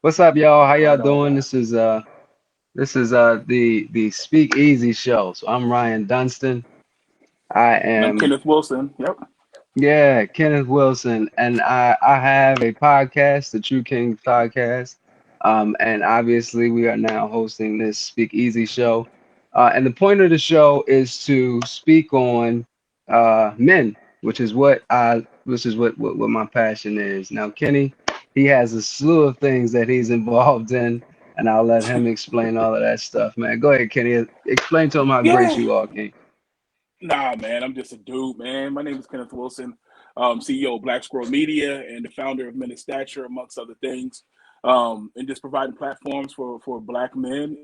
What's up, y'all? How y'all Right on. doing? This is the Speak Easy show. So I'm Ryan Dunstan. I And I'm am Kenneth Wilson. Yep. yeah, Kenneth Wilson, and I have a podcast, the True King podcast. And obviously we are now hosting this Speak Easy show. And the point of the show is to speak on men, which is what my passion is. Now, Kenny, he has a slew of things that he's involved in, and I'll let him explain all of that stuff, man. Go ahead, Kenny. Explain to him how great Yeah. you are, King. Nah, man, I'm just a dude, man. My name is Kenneth Wilson, CEO of Black Squirrel Media and the founder of Men of Stature, amongst other things. And just providing platforms for black men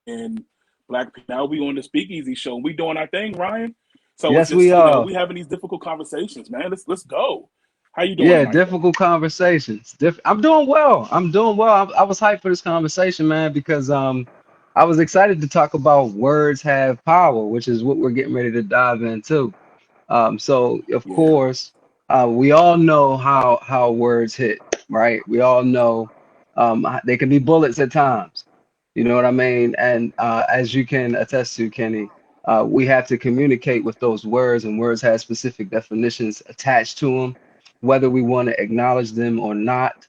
and black people. Now we on the Speakeasy show. We doing our thing, Ryan. So it's Yes, just, we are. we having these difficult conversations, man. Let's go. How you doing Yeah, tonight, though? difficult conversations. I'm doing well. I'm doing well. I was hyped for this conversation, man, because I was excited to talk about words have power, which is what we're getting ready to dive into. So of Yeah. course, we all know how words hit, right? We all know they can be bullets at times. You know what I mean? And as you can attest to, Kenny, we have to communicate with those words, and words have specific definitions attached to them, whether we want to acknowledge them or not.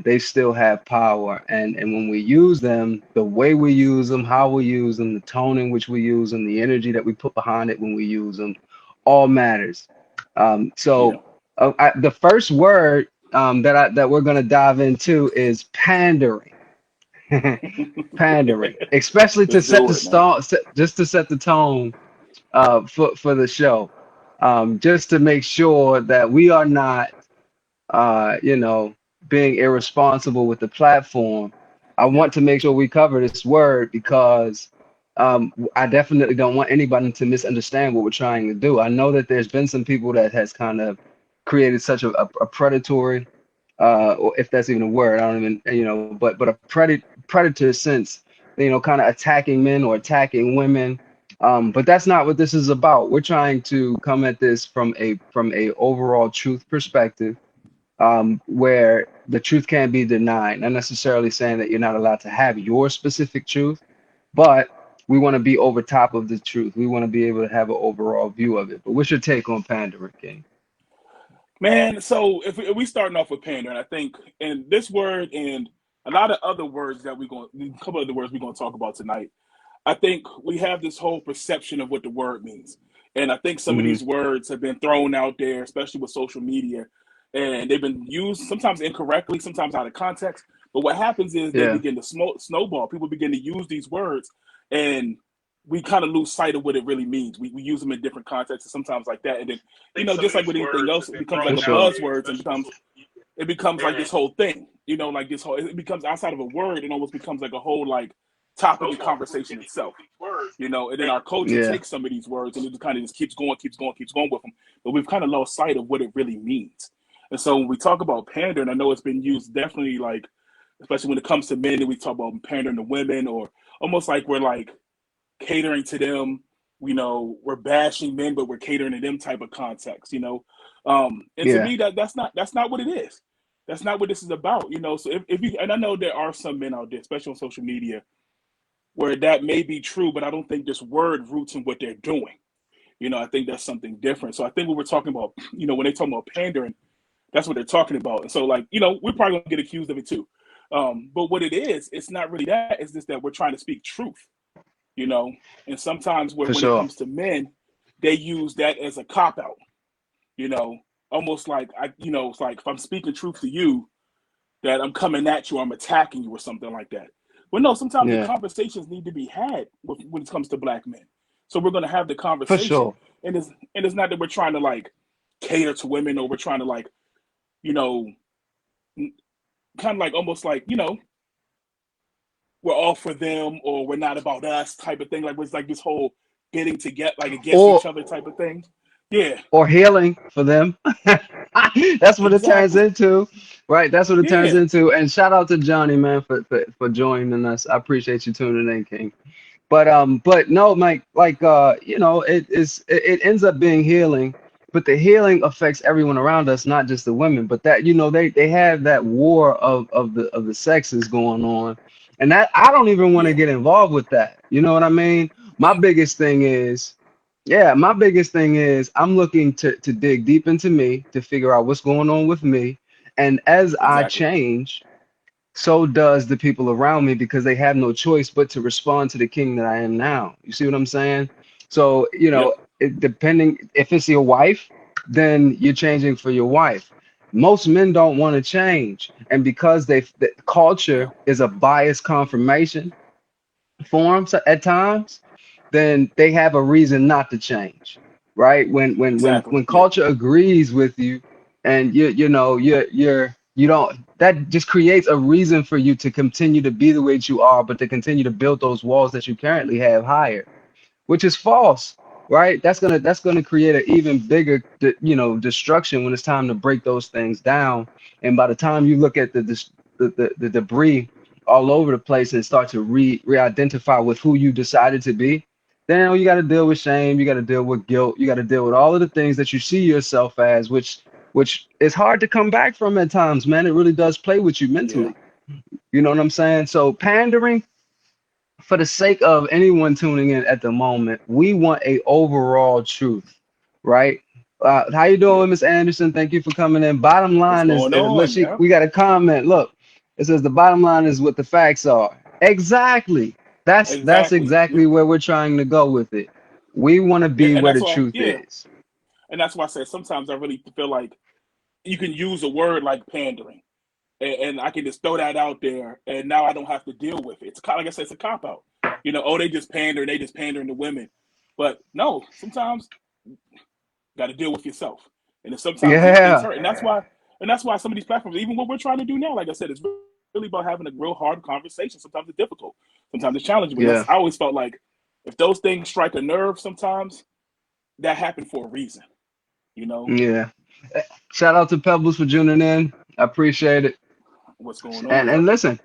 They still have power, and when we use them, the way we use them, how we use them, the tone in which we use them, the energy that we put behind it when we use them, all matters. Yeah. The first word that we're gonna dive into is pandering. Pandering, especially to Let's set do the it, man. just to set the tone for the show, just to make sure that we are not you know, being irresponsible with the platform. I Yeah. want to make sure we cover this word because I definitely don't want anybody to misunderstand what we're trying to do. I know that there's been some people that has kind of created such a predatory, or if that's even a word, I don't even, but a predator sense, kind of attacking men or attacking women. But that's not what this is about. We're trying to come at this from a overall truth perspective, where the truth can't be denied. Not necessarily saying that you're not allowed to have your specific truth, but we want to be over top of the truth. We want to be able to have an overall view of it. But what's your take on pandering, King? Man, so if we starting off with pandering, I think, and this word and a lot of other words that a couple of the words we're going to talk about tonight, I think we have this whole perception of what the word means. And I think some of Hmm. these words have been thrown out there, especially with social media, and they've been used sometimes incorrectly, sometimes out of context. But what happens is they Yeah, begin to snowball. People begin to use these words, and we kind of lose sight of what it really means. We use them in different contexts, and sometimes like that. And then, just like with anything else, it becomes for like a sure. buzzwords and it becomes like this whole thing, like this whole, it becomes outside of a word, it almost becomes like a whole like topic of conversation itself, and then our culture Yeah, takes some of these words and it kind of just keeps going, keeps going, keeps going with them. But we've kind of lost sight of what it really means. And so when we talk about pandering, I know it's been used definitely like, especially when it comes to men, and we talk about pandering to women, or almost like we're like catering to them. We're bashing men, but we're catering to them type of context. And to yeah, me, that's not what it is. That's not what this is about. So if you, and I know there are some men out there, especially on social media, where that may be true, but I don't think this word roots in what they're doing. I think that's something different. So I think what we're talking about, when they talk about pandering, that's what they're talking about. And so, like, we're probably gonna get accused of it too. But what it is, it's not really that. It's just that we're trying to speak truth. you know. And sometimes for when it sure. comes to men, they use that as a cop out, you know, almost like it's like if I'm speaking truth to you, that I'm coming at you, I'm attacking you or something like that. But no, sometimes the Yeah, conversations need to be had when it comes to black men. So we're gonna have the for conversation, sure. and it's not that we're trying to like cater to women, or we're trying to like you know kind of like almost like we're all for them or we're not about us type of thing. Like it's like this whole bidding to get like against Or each other type of thing. Yeah, or healing for them. That's what it turns exactly. into, right? That's what it turns Yeah, into. And shout out to Johnny, man, for joining us. I appreciate you tuning in, King. But no, Mike, like it ends up being healing, but the healing affects everyone around us, not just the women. But that, they have that war of the sexes going on, and that I don't even want to Yeah, get involved with that. You know what I mean? My me, biggest thing is, yeah, my biggest thing is I'm looking to dig deep into me to figure out what's going on with me, and as I exactly. change, so does the people around me because they have no choice but to respond to the king that I am now. You see what I'm saying? So, Yep, depending if it's your wife, then you're changing for your wife. Most men don't want to change, and because the yeah, culture is a biased confirmation for them at times, then they have a reason not to change, right? When exactly. Yeah, culture agrees with you, and you don't, that just creates a reason for you to continue to be the way that you are, but to continue to build those walls that you currently have higher, which is false, right? That's gonna create an even bigger, destruction when it's time to break those things down. And by the time you look at the debris all over the place and start to re-identify with who you decided to be, then you got to deal with shame, you got to deal with guilt, you got to deal with all of the things that you see yourself as, which is hard to come back from at times, man. It really does play with you yeah, mentally. You know what I'm saying? So pandering, for the sake of anyone tuning in at the moment, we want a overall truth, right? How you yeah. doing, Miss Anderson? Thank you for coming in. Bottom What's line is, going on? Yeah, we got a comment. Look, it says the bottom line is what the facts are. Exactly. That's exactly. Yeah, exactly where we're trying to go with it. We want to yeah, be and where that's the why. truth Yeah, is. and that's why I said sometimes I really feel like you can use a word like pandering, and I can just throw that out there, and now I don't have to deal with it. It's like I said, it's a cop out. Oh, they just pander, they just pandering to women, but no, sometimes got to deal with yourself, and then sometimes these things Yeah, hurt, and that's why some of these platforms, even what we're trying to do now, like I said, it's really about having a real hard conversation. Sometimes it's difficult, sometimes it's challenging, but that's yeah, I always felt like if those things strike a nerve, sometimes that happened for a reason. You know yeah. Shout out to Pebbles for tuning in. I appreciate it. what's going on? And Yep. listen,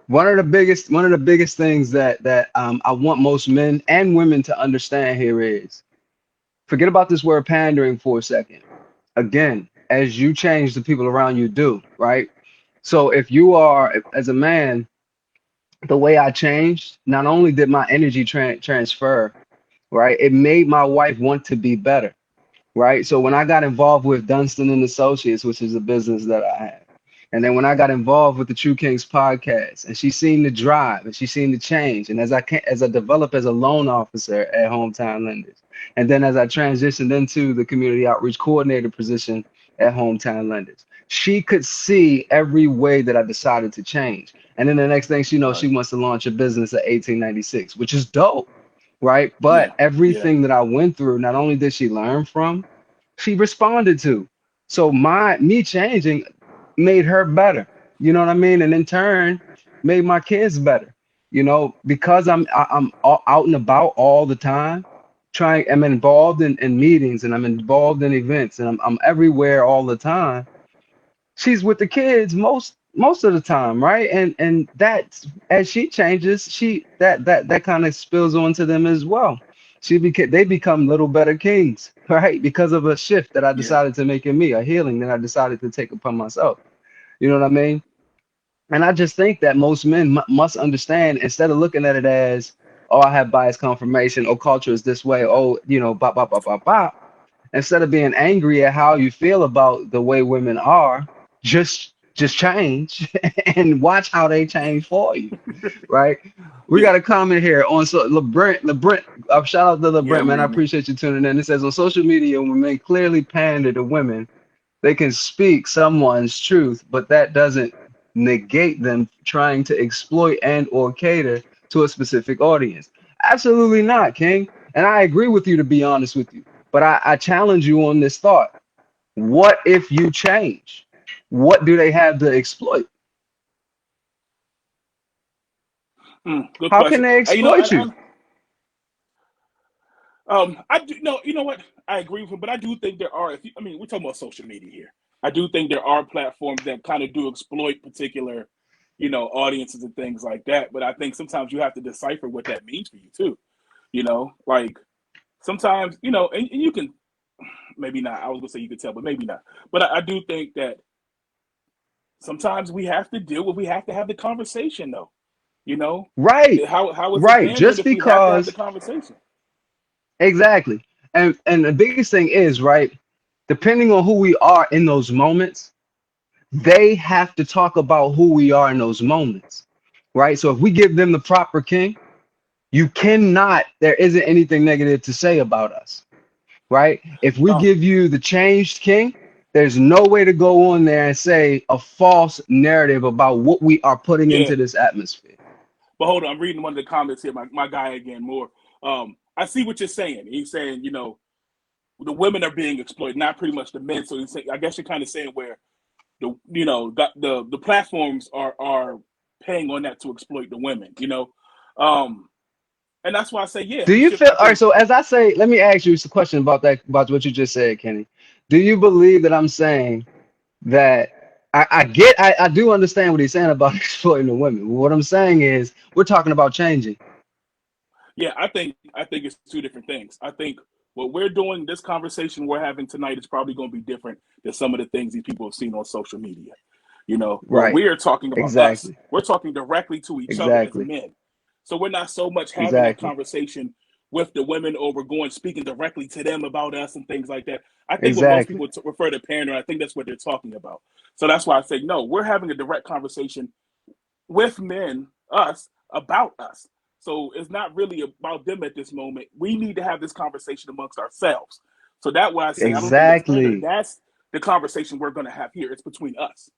one of the biggest things that I want most men and women to understand here is, forget about this word pandering for a second. Again, as you change, the people around you do, right? So if you are, as a man, the way I changed, not only did my energy transfer, right? It made my wife want to be better, right? So when I got involved with Dunstan and Associates, which is a business that I have, and then when I got involved with the True Kings podcast, and she seen the drive and she seen the change, and as I developed as a loan officer at Hometown Lenders, and then as I transitioned into the community outreach coordinator position at Hometown Lenders, she could see every way that I decided to change. And then the next thing she knows, Right. she wants to launch a business at 1896, which is dope, right? Yeah. But Yeah. everything that I went through, not only did she learn from, she responded to. So me changing made her better. You know what I mean? And in turn, made my kids better. Because I'm out and about all the time. I'm involved in meetings and I'm involved in events and I'm everywhere all the time. She's with the kids most of the time, right? And that, as she changes, that kind of spills onto them as well. They become little better kings, right? Because of a shift that I Yeah. decided to make in me, a healing that I decided to take upon myself. You know what I mean? And I just think that most men must understand, instead of looking at it as, oh, I have bias confirmation, oh, culture is this way, oh, bop, bop, bop, bop, bop. Instead of being angry at how you feel about the way women are, just change and watch how they change for you, right? We Yeah. got a comment here on, so LeBrent, shout out to Yeah. LeBrent, I'm man. I reading it. appreciate you tuning in. It says on social media, when men clearly pander to women, they can speak someone's truth, but that doesn't negate them trying to exploit and or cater to a specific audience. Absolutely not, King. And I agree with you, to be honest with you. But I challenge you on this thought. What if you change? What do they have to exploit? Good How can question. they exploit you? I do no. You know what? I agree with him, but I do think there are. If you, I mean, we're talking about social media here. I do think there are platforms that kind of do exploit particular, audiences and things like that. But I think sometimes you have to decipher what that means for you too. Like sometimes, and you can. maybe not. I was gonna say you could tell, but maybe not. But I do think that sometimes we have to deal with. We have to have the conversation, though. You know, Right, how is it right. pandering Just if we have to have the because, conversation? exactly. And the biggest thing is, right, depending on who we are in those moments, they have to talk about who we are in those moments. Right. So if we give them the proper king, you cannot, there isn't anything negative to say about us. Right. If we No, give you the changed king, there's no way to go on there and say a false narrative about what we are putting yeah. into this atmosphere. But hold on, I'm reading one of the comments here. My guy again, more. I see what you're saying. He's saying, the women are being exploited, not pretty much the men. So he's saying, I guess you're kind of saying where the platforms are paying on that to exploit the women. Um, and that's why I say, yeah, Do we you should. feel, I all right? think, So as I say, let me ask you a question about that, about what you just said, Kenny. Do you believe that I'm saying that I do understand what he's saying about exploiting the women. What I'm saying is we're talking about changing. yeah, I think it's two different things. I think what we're doing, this conversation we're having tonight, is probably going to be different than some of the things these people have seen on social media. Where Right. we're talking about us, Exactly. we're talking directly to each other as Exactly. men. So we're not so much having that Exactly. conversation with the women, or we're going speaking directly to them about us and things like that. I think when most Exactly. people refer to pandering, I think that's what they're talking about. So that's why I say no. We're having a direct conversation with men, us, about us. So it's not really about them at this moment. We need to have this conversation amongst ourselves. So that why I say I don't think it's pandering. Exactly. That's the conversation we're going to have here. It's between us.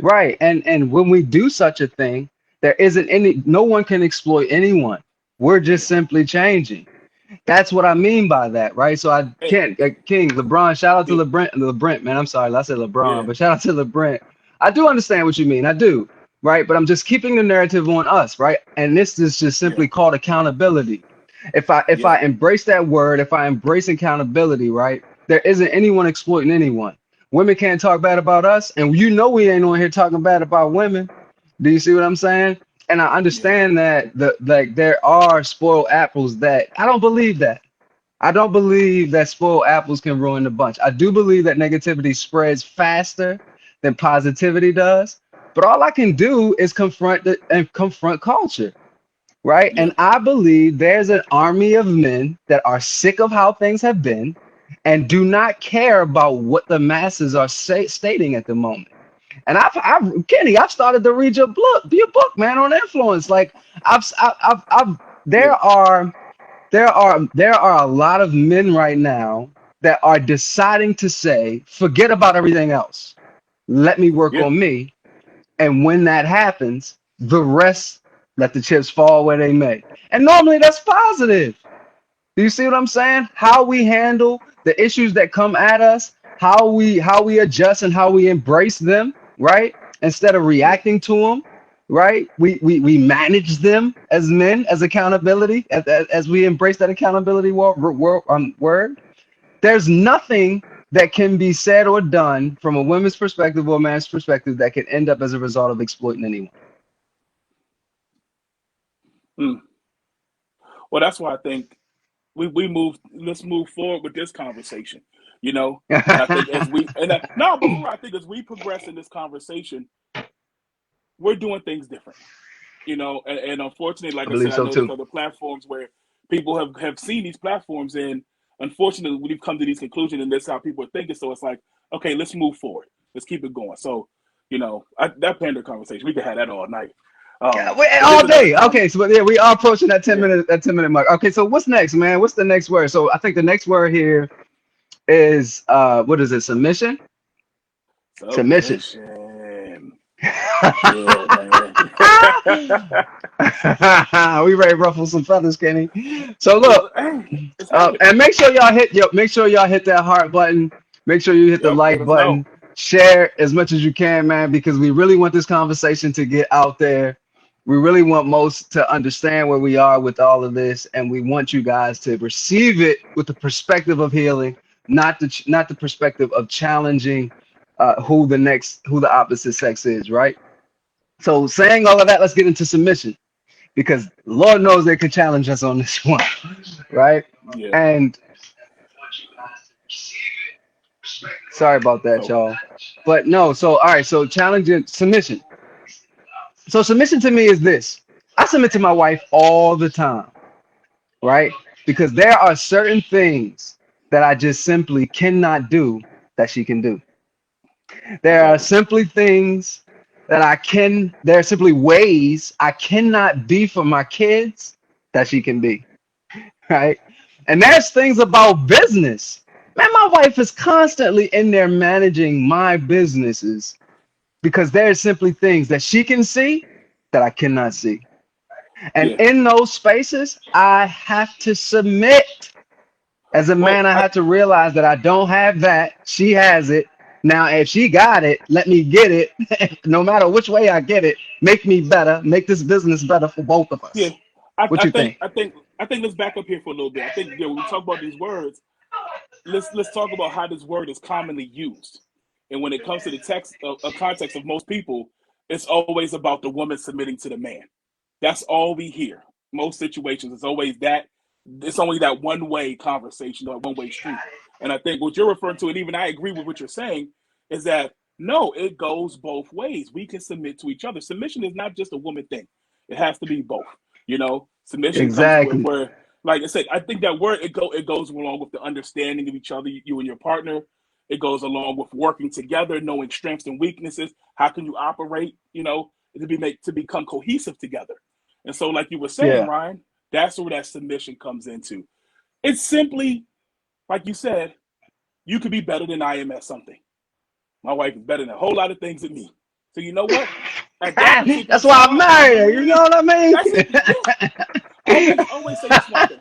Right. And when we do such a thing, there isn't any, no one can exploit anyone. We're just Yeah. simply changing. That's what I mean by that, right? So I It, can't, King, LeBron, shout out to yeah. LeBrent, man. I'm sorry, I said LeBron, Yeah. but shout out to LeBrent. I do understand what you mean. I do, right? But I'm just keeping the narrative on us, right? And this is just Yeah. simply called accountability. If I Yeah. embrace that word, if I embrace accountability, right? There isn't anyone exploiting anyone. Women can't talk bad about us, and you know we ain't on here talking bad about women. Do you see what I'm saying? And I Yeah. understand that there are spoiled apples that I don't believe that. I don't believe that spoiled apples can ruin the bunch. I do believe that negativity spreads faster than positivity does. But all I can do is confront culture, right? Yeah. And I believe there's an army of men that are sick of how things have been and do not care about what the masses are stating at the moment. And Kenny, I've started to read your book, man, on influence. Like I've Yeah. there are a lot of men right now that are deciding to say, forget about everything else. Let me work Yeah. on me. And when that happens, the rest let the chips fall where they may. And normally that's positive. Do you see what I'm saying? How we handle the issues that come at us, how we adjust and how we embrace them, right? Instead of Yeah. reacting to them, right? We manage them as men, as accountability, as we embrace that accountability word. There's nothing that can be said or done from a woman's perspective or a man's perspective that can end up as a result of exploiting anyone. Mm. Well, that's why I think we move. Let's move forward with this conversation. And I think as we and no, but for real, I think as we progress in this conversation, we're doing things different. And unfortunately, I like I said, believe I so know there's too. other platforms where people have seen these platforms, and unfortunately, we've come to these conclusions, and that's how people are thinking. So it's like, okay, let's move forward. Let's keep it going. So, that pander conversation, we could have that all night. Yeah, wait, But there's all another day. comment. Okay, so yeah, we are approaching that 10 Yeah. minute that 10-minute mark. Okay, so what's next, man? What's the next word? So I think the next word here is what is it? Submission? Submission. Submission. Yeah, man. We ready to ruffle some feathers, Kenny. So Well, look, hey, it's happening. and make sure y'all hit that heart button. Make sure you hit the Yep. Let like us know. button. Share as much as you can, man, because we really want this conversation to get out there. We really want most to understand where we are with all of this, and we want you guys to receive it with the perspective of healing, not the perspective of challenging who the opposite sex is, right? So saying all of that, let's get into submission because Lord knows they could challenge us on this one, right? Yeah. And Sorry about that, So y'all. But no, so all right, so challenging submission. So submission to me is this. I submit to my wife all the time, right? Because there are certain things that I just simply cannot do that she can do. There are exactly. simply things that there are simply ways I cannot be for my kids that she can be, right? And there's things about business. Man, my wife is constantly in there managing my businesses because there's simply things that she can see that I cannot see. And Yeah. in those spaces, I have to submit. As a Well, man, I had to realize that I don't have that. She has it. Now, if she got it, let me get it. No matter which way I get it, make me better, make this business better for both of yeah. us. I, What I you think think? I think I think let's back up here for a little bit. I think when we talk about these words, let's talk about how this word is commonly used. And when it comes to the text a context of most people, it's always about the woman submitting to the man. That's all we hear. Most situations, it's always that. It's only that one way conversation, that one way street. And I think what you're referring to, and even I agree with what you're saying, is that no, it goes both ways. We can submit to each other. Submission is not just a woman thing. It has to be both. Submission comes with Exactly. where, like I said, I think that word it goes along with the understanding of each other, you and your partner. It goes along with working together, knowing strengths and weaknesses. How can you operate? To become cohesive together. And so, like you were saying, Yeah. Ryan, that's where that submission comes into. It's simply, like you said, you could be better than I am at something. My wife is better than a whole lot of things than me. So you know what? At that particular That's why I'm time, married. You know what I mean? that's it. Yeah. Always say this one thing.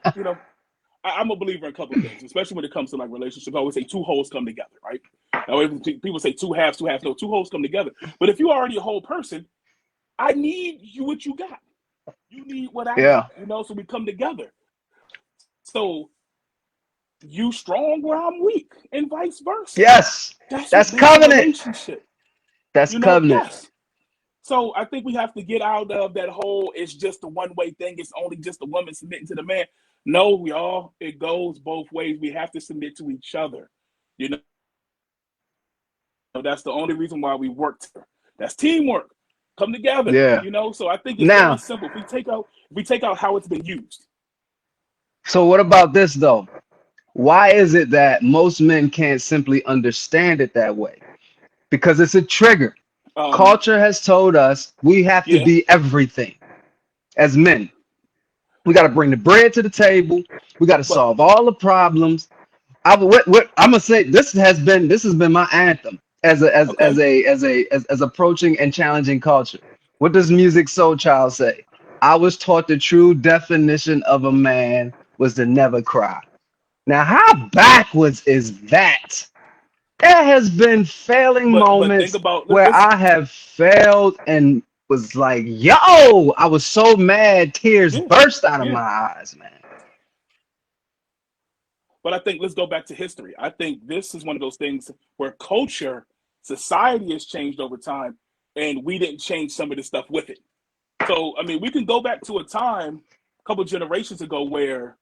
I'm a believer in a couple of things, especially when it comes to like relationships. I always say two wholes come together, right? Now, people say two halves, two halves. No, two wholes come together. But if you're already a whole person, I need you what you got. You need what I got, Yeah. so we come together. So you strong where I'm weak, and vice versa. Yes. That's what That's makes a covenant. relationship. That's covenant. Yes. So I think we have to get out of that whole it's just a one way thing. It's only just the woman submitting to the man. No, y'all, it goes both ways. We have to submit to each other. That's the only reason why we work together. That's teamwork. Come together. Yeah. So I think it's very Now, simple. If we take out how it's been used. so what about this though? Why is it that most men can't simply understand it that way? Because it's a trigger. Um, Culture has told us we have to yeah, be everything as men. We got to bring the bread to the table. We got to but solve all the problems. I'm gonna say this has been my anthem okay. as approaching and challenging culture. What does Music Soul Child say? I was taught the true definition of a man was to never cry. Now, how backwards is that? There has been failing But think moments about where let's. I have failed and was like, yo, I was so mad, tears Yeah, burst out of yeah. my eyes, man. But I think let's go back to history. I think this is one of those things where culture, society has changed over time, and we didn't change some of this stuff with it. So I mean, we can go back to a time a couple generations ago where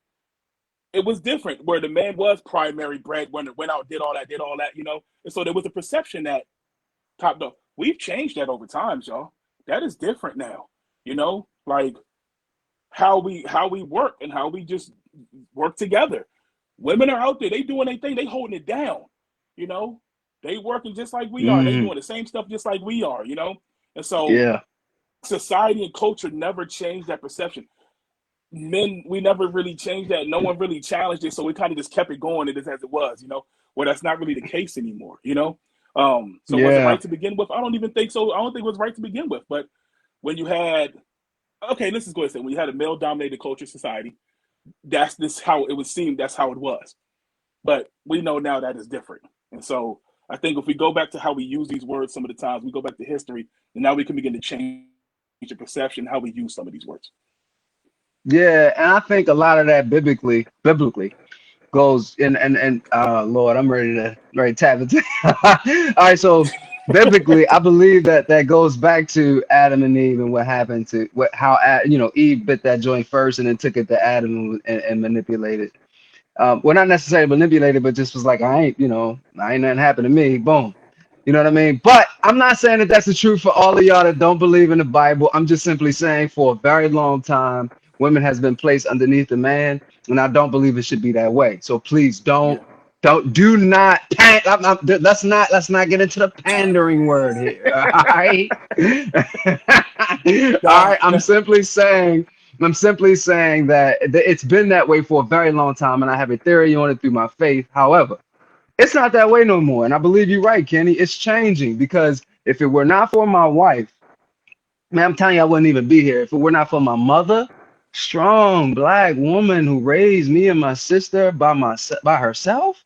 it was different, where the man was primary breadwinner, went out, did all that, and so there was a perception that top dog. We've changed that over time, y'all. That is different now. Like how we work and how we just work together. Women are out there, they doing their thing, they holding it down. You know, they working just like we are. They Hmm. doing the same stuff just like we are. And so Yeah, society and culture never changed that perception. Men, we never really changed that. No one really challenged it, so we kind of just kept it going. It is as it was. Where that's not really the case anymore. So was it yeah, right to begin with? I don't even think so. I don't think it was right to begin with. But when you had, okay, let's just go ahead and say when you had a male dominated culture society, that's this how it would seem. That's how it was. But we know now that is different. And so I think if we go back to how we use these words some of the times, we go back to history, and now we can begin to change the perception how we use some of these words. yeah. And I think a lot of that biblically goes and Lord, I'm ready to tap into. All right, so biblically, I believe that that goes back to Adam and Eve and what happened to Eve bit that joint first and then took it to Adam and manipulated. Well, not necessarily manipulated, but just was like, I ain't nothing happened to me. Boom. You know what I mean? But I'm not saying that that's the truth for all of y'all that don't believe in the Bible. I'm just simply saying for a very long time, women has been placed underneath the man, and I don't believe it should be that way. So please Yeah. do not let's not get into the pandering word here. All right. All Nah, right. I'm simply saying that it's been that way for a very long time, and I have a theory on it through my faith. However, it's not that way no more. And I believe you're right, Kenny. It's changing because if it were not for my wife, man, I'm telling you, I wouldn't even be here. If it were not for my mother, strong black woman who raised me and my sister by herself,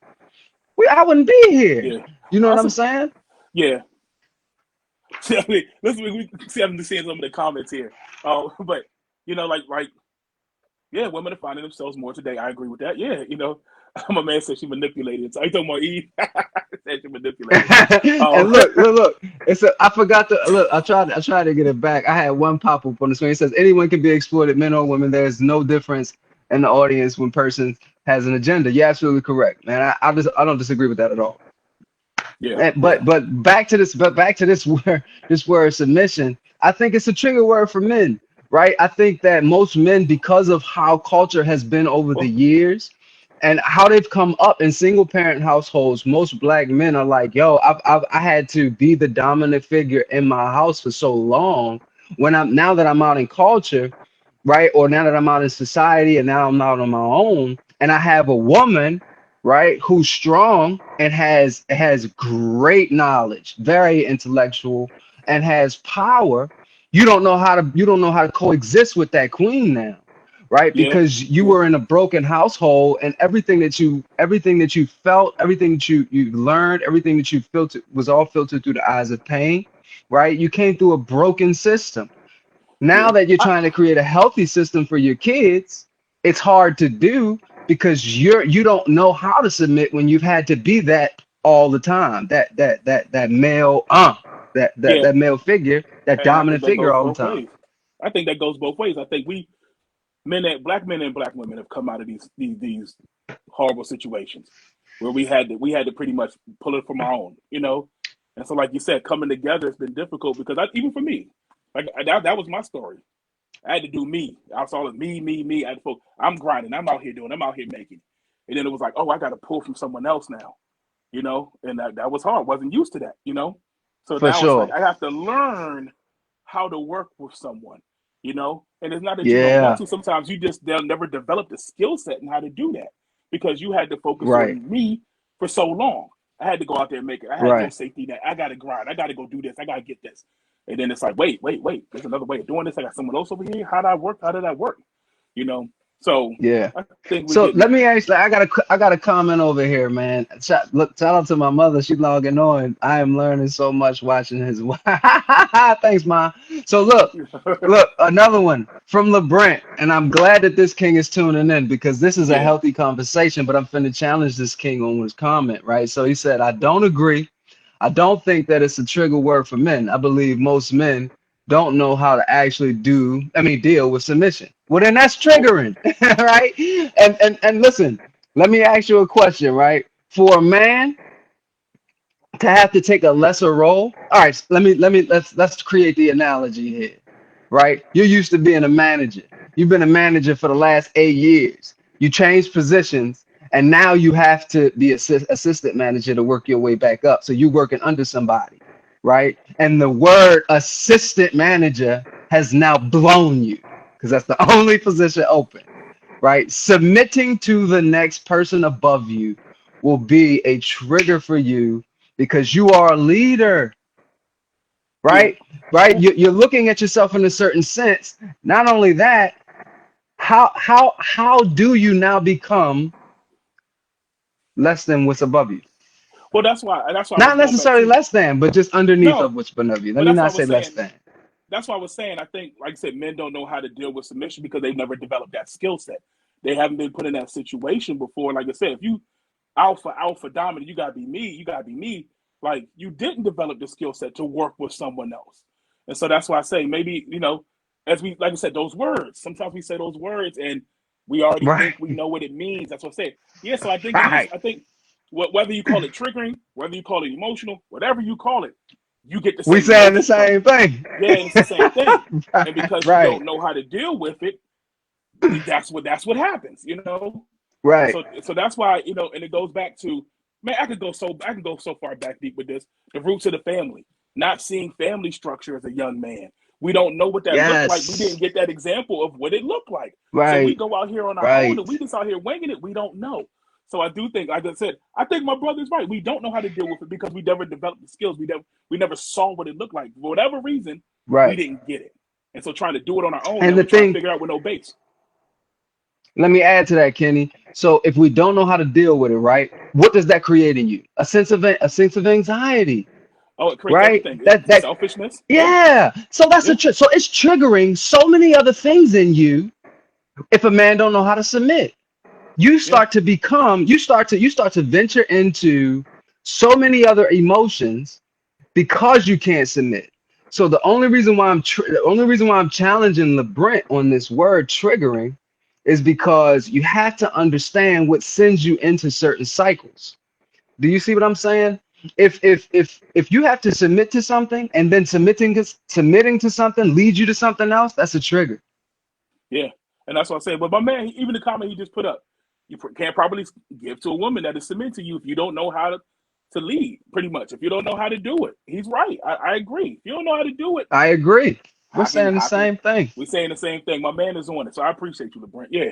I wouldn't be here. yeah. You know what I'm Also, saying? yeah. I mean, listen, we see. I'm just seeing some of the comments here. But like yeah, women are finding themselves more today. I agree with that. Yeah, my man said she manipulated. So I talking about Eve. Said she manipulated. And Um, look. I forgot to look. I tried to get it back. I had one pop up on the screen. It says anyone can be exploited, men or women. There's no difference in the audience when person has an agenda. You're absolutely correct, man. I don't disagree with that at all. yeah, And, yeah, but back to this word submission. I think it's a trigger word for men, right? I think that most men, because of how culture has been over the well, years and how they've come up in single parent households, most black men are like, yo, I had to be the dominant figure in my house for so long. Now that I'm out in culture, right? Or now that I'm out in society and now I'm out on my own and I have a woman, right, who's strong and has great knowledge, very intellectual, and has power. You don't know how to coexist with that queen now, right? yeah, Because you yeah, were in a broken household and everything that you felt, everything that you learned, everything that you filtered was all filtered through the eyes of pain, right? You came through a broken system. Now yeah. that you're I, trying to create a healthy system for your kids, it's hard to do because you don't know how to submit when you've had to be that all the time. That male that that yeah, that male figure, that and I think dominant that figure goes all the both time. ways. I think that goes both ways. I think black men and black women have come out of these horrible situations where we had to pretty much pull it from our own, and so like you said, coming together has been difficult because even for me, like that was my story. I had to do me. I saw it me. I'm grinding. I'm out here doing. I'm out here making. And then it was like, oh, I got to pull from someone else now, and that was hard. Wasn't used to that. So For now it's like sure. I have to learn how to work with someone. And it's not that you don't want Yeah. to. Sometimes they'll never develop the skill set and how to do that because you had to focus Right. on me for so long. I had to go out there and make it. I had your Right. safety net. I got to grind. I got to go do this. I got to get this. And then it's like, wait. There's another way of doing this. I got someone else over here. How did I work? How did that work? You know. So Yeah. I think we're So getting let there. me actually, I got a comment over here, man. Shout out to my mother. She logging on. I am learning so much watching his. Thanks, ma. So look, another one from LeBrant, and I'm glad that this king is tuning in because this is a Yeah. healthy conversation. But I'm finna challenge this king on his comment, right? So he said, I don't agree. I don't think that it's a trigger word for men. I believe most men don't know how to actually deal with submission. Well, then that's Oh, triggering, right? And listen, let me ask you a question, right? For a man to have to take a lesser role, all right, let's create the analogy here, right? You're used to being a manager. You've been a manager for the last 8 years. You changed positions, and now you have to be assistant manager to work your way back up. So you're working under somebody, right? And the word assistant manager has now blown you because that's the only position open, right? Submitting to the next person above you will be a trigger for you because you are a leader, yeah. right? Right? Oh, You're looking at yourself in a certain sense. Not only that, how do you now become less than what's above you? well, that's why I was Not going back necessarily to. less than, but just underneath of No, what's above you. Let but me that's why I not was say less saying. than. That's why I was saying. I think, like I said, men don't know how to deal with submission because they've never developed that skill set. They haven't been put in that situation before. Like I said, if you alpha dominant, you gotta be me. You gotta be me. Like you didn't develop the skill set to work with someone else, and so that's why I say maybe as we like I said those words. Sometimes we say those words, and We already Right. think we know what it means. That's what I said. Yeah, so I think it is. Right. I think whether you call it triggering, whether you call it emotional, whatever you call it, you get the We same saying the emotion from it. same thing. Yeah, and it's the same thing. And Right. because you Right. don't know how to deal with it, that's what happens, you know. And Right. so that's why, and it goes back to, man, I can go so far back deep with this. The roots of the family, not seeing family structure as a young man. We don't know what that looked like. We Yes. didn't get that example of what it looked like. So we Right. go out here on our own and Right. we just out here winging it. We don't know. So I do think, like I said, I think my brother's right. We don't know how to deal with it because we never developed the skills. We never saw what it looked like. For whatever reason, we Right. didn't get it. And so trying to do it on our own And now, the we trying to thing, figure out with no base. let me add to that, Kenny. So if we don't know how to deal with it, right? What does that create in you? A sense of anxiety, Oh, it creates right? everything. That that Selfishness. Yeah, yeah. So that's yeah, so it's triggering so many other things in you if a man don't know how to submit. You yeah, start to become, you start to venture into so many other emotions because you can't submit. So the only reason why I'm challenging LeBrent on this word triggering is because you have to understand what sends you into certain cycles. Do you see what I'm saying? If you have to submit to something and then submitting to something leads you to something else, that's a trigger. yeah. And that's what I said. But my man, even the comment he just put up, you can't probably give to a woman that is submitted to you if you don't know how to lead, pretty much. If you don't know how to do it. He's right. I agree. If you don't know how to do it, I agree. We're how can saying the how can same thing. we saying the same thing? My man is on it. So I appreciate you, LeBrent. Yeah.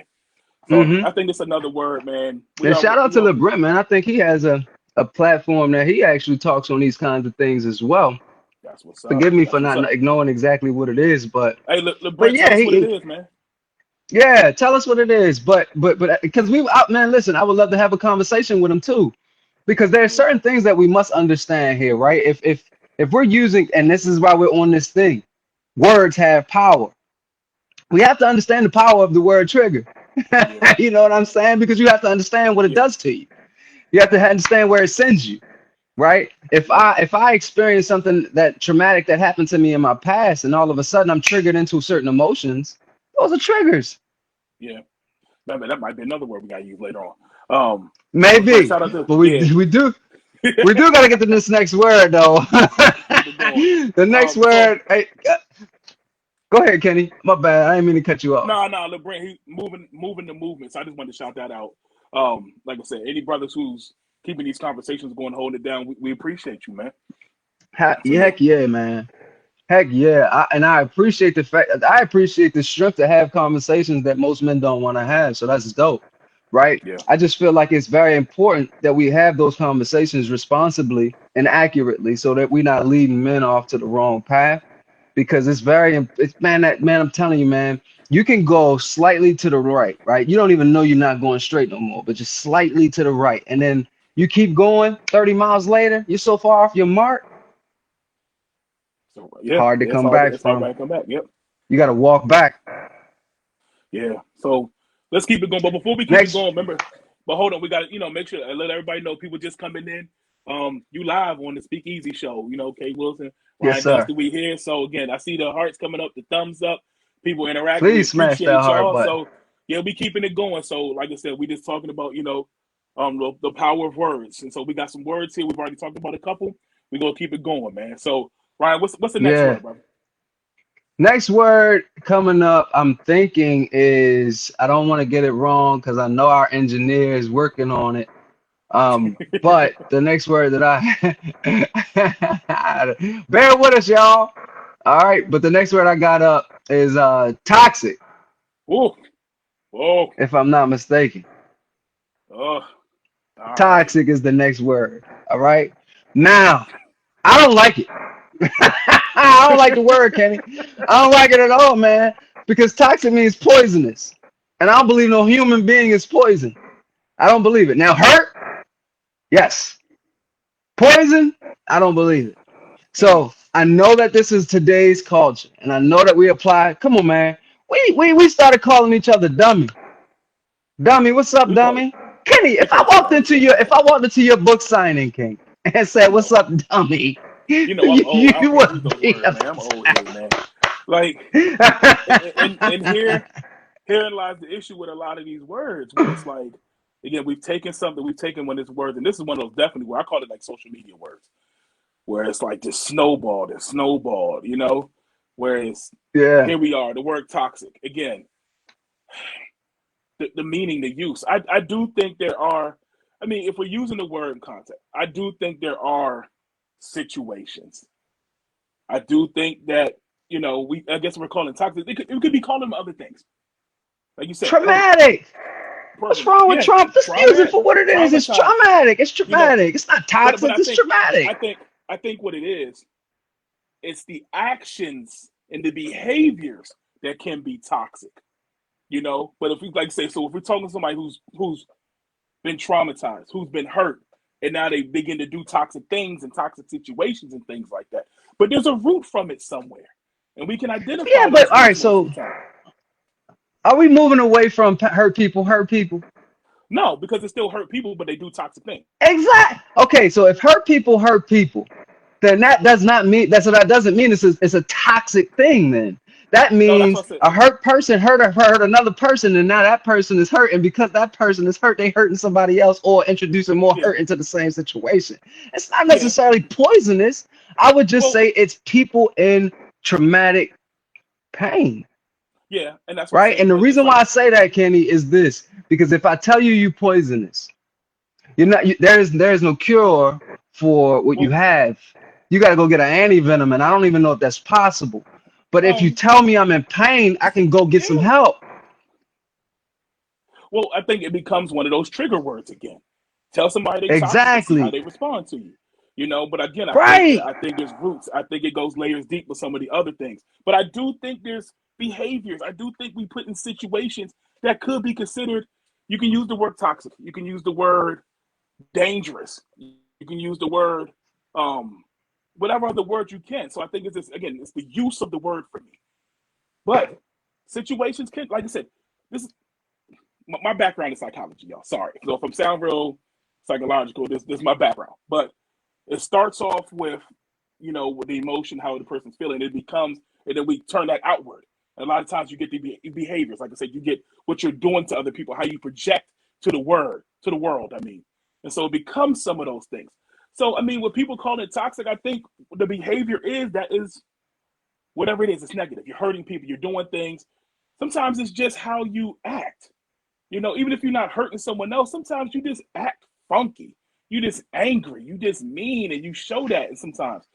So Hmm. I think it's another word, man. We And are shout out we to are we LeBrent, man. I think he has a platform that he actually talks on these kinds of things as well. that's what's up. Forgive me for That's what's not up. knowing exactly what it is, Hey, but LeBrent, tell yeah, us what it is, man. yeah, tell us what it is. But because man, listen, I would love to have a conversation with him too, because there are Yeah. certain things that we must understand here, right? If we're using, and this is why we're on this thing, words have power. We have to understand the power of the word trigger. Yeah. You know what I'm saying? Because you have to understand what it Yeah. does to you. You have to understand where it sends you, right? If Yeah. I experience something that traumatic that happened to me in my past, and all of a sudden I'm triggered into certain emotions, those are triggers. Yeah. That might be another word we gotta use later on. But LeBrent, Maybe, shout out to but we yeah. we do we do got to get to this next word though. Let's keep it going. The next So word. Hey, go ahead, Kenny. My bad. I didn't mean to cut you off. no, LeBrent, he moving the movement. So I just wanted to shout that out. Like I said, any brothers who's keeping these conversations going, holding it down, we appreciate you, man. So yeah, Heck yeah, man. Heck yeah. And I appreciate the fact that I appreciate the strength to have conversations that most men don't want to have. So that's dope, right? yeah, I just feel like it's very important that we have those conversations responsibly and accurately so that we're not leading men off to the wrong path. Because it's man, I'm telling you, man, you can go slightly to the right, right? You don't even know you're not going straight no more, but just slightly to the right. And then you keep going 30 miles later, you're so far off your mark, so hard to it's come hard. back It's hard from. to come back. Yep. You got to walk back. Yeah. So let's keep it going. But before we keep it Next, going, remember, but hold on, we got to, make sure let everybody know people just coming in. You live on the Speakeasy Show. Kate Wilson, yes, Ryan sir. Dusty, we here. So again, I see the hearts coming up, the thumbs up, people interacting. We Please smash that appreciate heart y'all. button. So yeah, we keeping it going. So like I said, we just talking about the power of words, and so we got some words here. We've already talked about a couple. We gonna keep it going, man. So Ryan, what's the next Yeah. word, brother? Next word coming up, I'm thinking is, I don't want to get it wrong because I know our engineer is working on it. But the next word that bear with us, y'all. All right, but the next word I got up is toxic, Whoa, whoa, if I'm not mistaken. oh, all right. Toxic is the next word. All right. Now, I don't like it. I don't like the word, Kenny. I don't like it at all, man. Because toxic means poisonous. And I don't believe no human being is poison. I don't believe it. Now, hurt? Yes. Poison? I don't believe it. Mm, So I know that this is today's culture. And I know that we apply. Come on, man. We started calling each other dummy. Dummy, what's up, we call it. dummy? Kenny, They call each other dummies all the if time. I walked into your book signing, King, and said, You "What's know, up, dummy?" I'm old. I You can't use would those be words, man. I'm old upset. head, man. Like, and here, herein lies the issue with a lot of these words, where it's like, again, we've taken one of these words, and this is one of those definitely where I call it like social media words, where it's like just snowballed and snowballed, whereas Yeah. here we are, the word toxic. Again, the meaning, the use. I do think there are, I mean, if we're using the word in context, I do think there are situations. I do think that, I guess we're calling toxic. It could be calling them other things. Like you said, hurt, Traumatic. What's permanent. wrong with Yeah, Trump? Let's use it traumatic, for what it is. It's traumatized. traumatic. It's You know, traumatic. It's not but toxic. It's I traumatic. think I think what it is, it's the actions and the behaviors that can be toxic. But if we like say, so if we're talking to somebody who's been traumatized, who's been hurt, and now they begin to do toxic things and toxic situations and things like that. But there's a root from it somewhere, and we can Yeah, identify but those all right. roots most of So the time. are we moving away from hurt people? Hurt people. No, because it still hurt people, but they do toxic things. Exactly. Okay. So if hurt people, then that does not mean that doesn't mean it's a toxic thing. Then that No, that's means what I said. a hurt person hurt another person, and now that person is hurt, and because that person is hurt, they hurting somebody else or introducing more Yeah, hurt into the same situation. It's not yeah. necessarily poisonous. I would just Well, say it's people in traumatic pain, yeah, and that's what I'm right? saying. And the But it's reason why like, I say that, Kenny, is this: because if I tell you poisonous, there is no cure for what you well, have. You got to go get an anti-venom, and I don't even know if that's possible. But if you um, tell me I'm in pain, I can go get some yeah. help. Well, I think it becomes one of those trigger words again. Tell somebody they toxic and see how Exactly. they respond to you. But again, Right. I think there's roots. I think it goes layers deep with some of the other things. But I do think there's behaviors. I do think we put in situations that could be considered. You can use the word toxic. You can use the word dangerous. You can use the word um, whatever other word you can. So I think it's this again. It's the use of the word for me. But situations can, like I said, this is my background is psychology, y'all. Sorry. So if I'm sound real psychological, this is my background. But it starts off with the emotion, how the person's feeling. It becomes, and then we turn that outward. And a lot of times you get the behaviors. Like I said, you get what you're doing to other people, how you project to the world, I mean. And so it becomes some of those things. So, I mean, what people call it toxic, I think the behavior is whatever it is, it's negative. You're hurting people, you're doing things. Sometimes it's just how you act. Even if you're not hurting someone else, sometimes you just act funky. You just angry. You just mean, and you show that. And sometimes.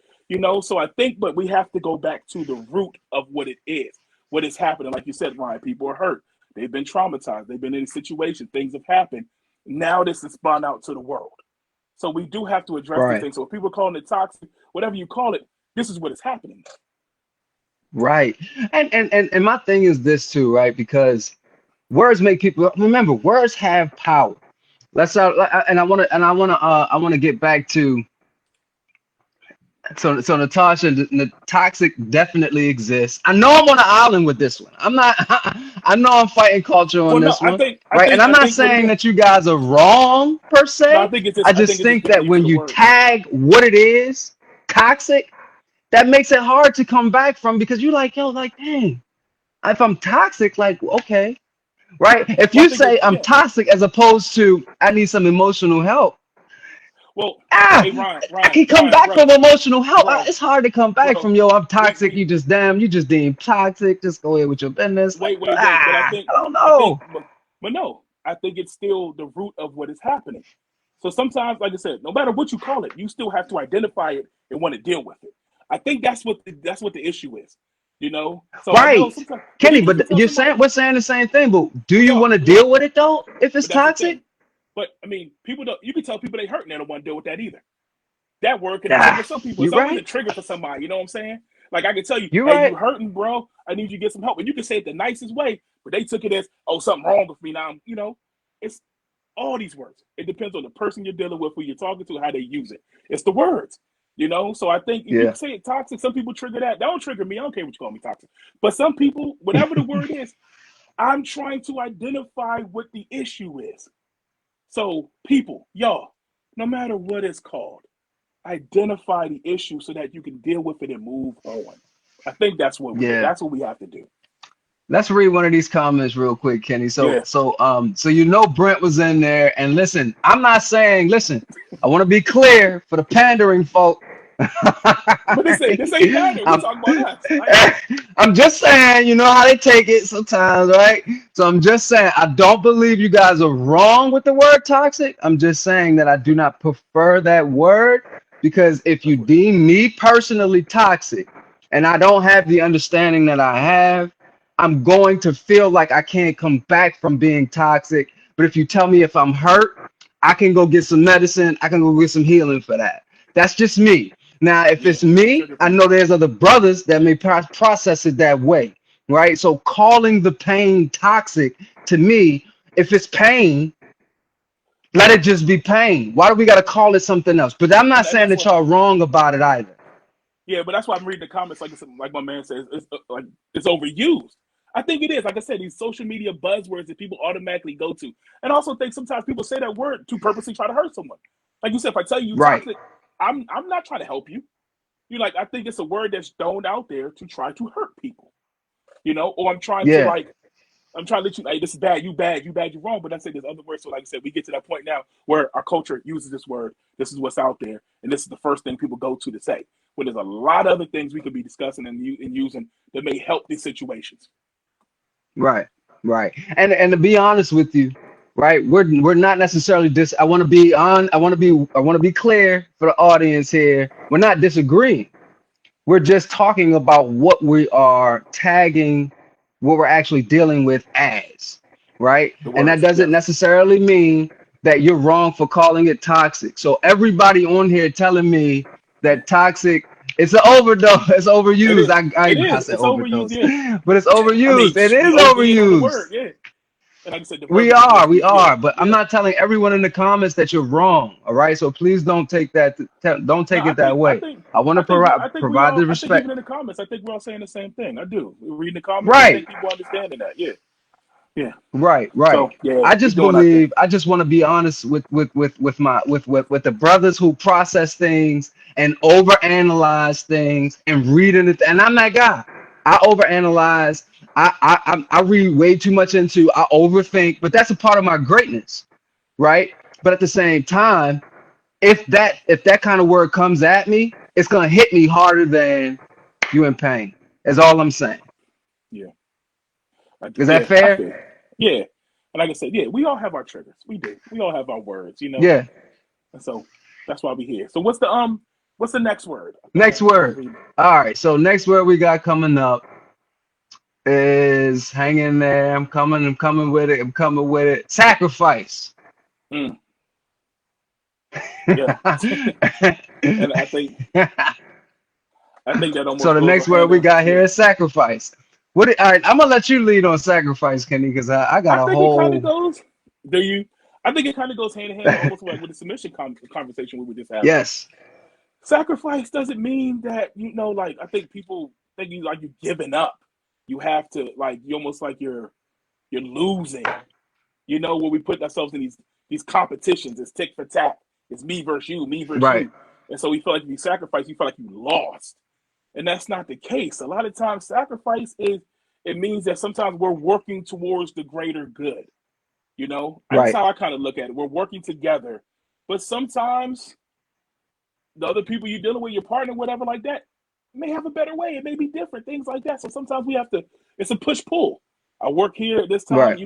So I think, but we have to go back to the root of what it is, what is happening. Like you said, Ryan, people are hurt. They've been traumatized. They've been in a situation. Things have happened. Now this is spun out to the world. So we do have to address these Right. things. So if people are calling it toxic, whatever you call it, this is what is happening. Right. And my thing is this too, right? Because words make people remember. Words have power. Let's and I want to get back to. So Natasha, the toxic definitely exists. I know I'm on an island with this one. I'm not. I know I'm fighting culture on Well, no, this I one, think, I right? And think, I'm I not think what it saying is. that you guys are wrong per No, I se. think it's just, I I think just it's just think the that use of when the you words. tag what it is, toxic, that makes it hard to come back from because you're like, yo, like, dang, if I'm toxic, like, okay, right? If Well, I you think say I'm yeah. toxic as opposed to I need some emotional help, Well, hey, ah, Ryan, I Ryan, can come Ryan, back brother, from emotional help. bro, It's hard to come back bro. from yo, I'm toxic. We You just deemed toxic. Just go ahead with your business. Like, wait. But I don't I think, know. but no, I think it's still the root of what is happening. So sometimes, like I said, no matter what you call it, you still have to identify it and want to deal with it. I think that's what the issue is. So I know Right, sometimes, but Kenny, even if you but tell somebody, we're saying the same thing. But do you want to we are, deal with it though? If it's but that's the toxic? thing. But I mean, people don't. You can tell people they hurt and they don't want to deal with that either. That word can trigger Ah, some people. It's you're always a right. trigger for somebody. You know what I'm saying? Like I can tell you, You're hey, you right. hurting, bro. I need you to get some help. And you can say it the nicest way, but they took it as, oh, something wrong with me now. It's all these words. It depends on the person you're dealing with, who you're talking to, how they use it. It's the words. So I think if you Yeah. say it toxic, some people trigger that. That don't trigger me. I don't care what you call me toxic. But some people, whatever the word is, I'm trying to identify what the issue is. So people, y'all, no matter what it's called, identify the issue so that you can deal with it and move on. I think Yeah. that's what we have to do. Let's read one of these comments real quick, Kenny. Yeah, So you know Brent was in there, and listen, I'm not saying, listen, I want to be clear for the pandering folk. but this ain't pattern. We I'm, talking about us. I ain't. I'm just saying, you know how they take it sometimes, right? So I'm just saying, I don't believe you guys are wrong with the word toxic. I'm just saying that I do not prefer that word because if you That's what. deem me personally toxic and I don't have the understanding that I have, I'm going to feel like I can't come back from being toxic. But if you tell me if I'm hurt, I can go get some medicine, I can go get some healing for that. That's just me. Now, if Yeah, it's for sure me, I different. know there's other brothers that may process it that way, right? So calling the pain toxic to me, if it's pain, let it just be pain. Why do we got to call it something else? But I'm not And saying that's that what. y'all wrong about it either. Yeah, but that's why I'm reading the comments. Like my man says, it's like it's overused. I think it is. Like I said, these social media buzzwords that people automatically go to, and I also think sometimes people say that word to purposely try to hurt someone. Like you said, if I tell you Right. toxic, I'm not trying to help you. You like I think it's a word that's thrown out there to try to hurt people. Or Yeah. I'm trying to let you, hey, this is bad, you bad, you wrong. But I say there's other words. So like I said, we get to that point now where our culture uses this word. This is what's out there, and this is the first thing people go to say. When there's a lot of other things we could be discussing and using that may help these situations. Right, right. And to be honest with you, right, we're not necessarily I want to be on, I want to be clear for the audience here. We're not disagreeing. We're just talking about what we are tagging, what we're actually dealing with as, right? The And that words, doesn't yes, necessarily mean that you're wrong for calling it toxic. So everybody on here telling me that toxic, it's an overdose, it's it overused. is. I, It I is. said It's overused. overdose, Yeah. but it's I mean, overused. It we is ODing on the word. overused. Yeah. And like I said, the verbiage is We misused. Yeah. are, but I'm Yeah. not telling everyone in the comments that you're wrong. All right, so please don't take that, don't No, take it that way. I want to I think we provide all. the I think even respect. in the comments, I think we're all saying the same thing. I do. We're reading the comments. I Right, think people understanding that. Yeah. Yeah. right, right. So yeah, I we just doing our thing. believe. I just want to be honest with my with the brothers who process things and overanalyze things and reading it. And I'm that guy. I overanalyze. I read way too much into. I overthink, but that's a part of my greatness, right? But at the same time, if that kind of word comes at me, it's gonna hit me harder than you in pain. Is all I'm saying. Yeah. Is that Yeah. I fair? feel. You. Yeah. And like I said, yeah, we all have our triggers. We do. We all have our words. Yeah. And so that's why we here. So what's the next word? Next I was word. reading. All right. So next word we got coming up is hang in there. I'm coming. I'm coming with it. I'm coming with it. Sacrifice. Mm, yeah. And I think that So almost the goes next on word hand we of got here yeah. is sacrifice. All right, I'm gonna let you lead on sacrifice, Kenny, because I got I a think it kind of whole goes. Do you? I think it kind of goes hand in hand, almost like with the submission conversation we were just having. yes. Sacrifice doesn't mean that like I think people think you like you giving up. You have to like you almost like you're losing. Where we put ourselves in these competitions. It's tick for tack. It's me versus Right. you. And so we feel like if you sacrifice, you feel like you lost. And that's not the case. A lot of times sacrifice is it means that sometimes we're working towards the greater good. That's Right. how I kind of look at it. We're working together. But sometimes the other people you're dealing with, your partner, whatever like that, may have a better way. It may be different, things like that. So sometimes we have to, it's a push pull. I work here at this time, Right.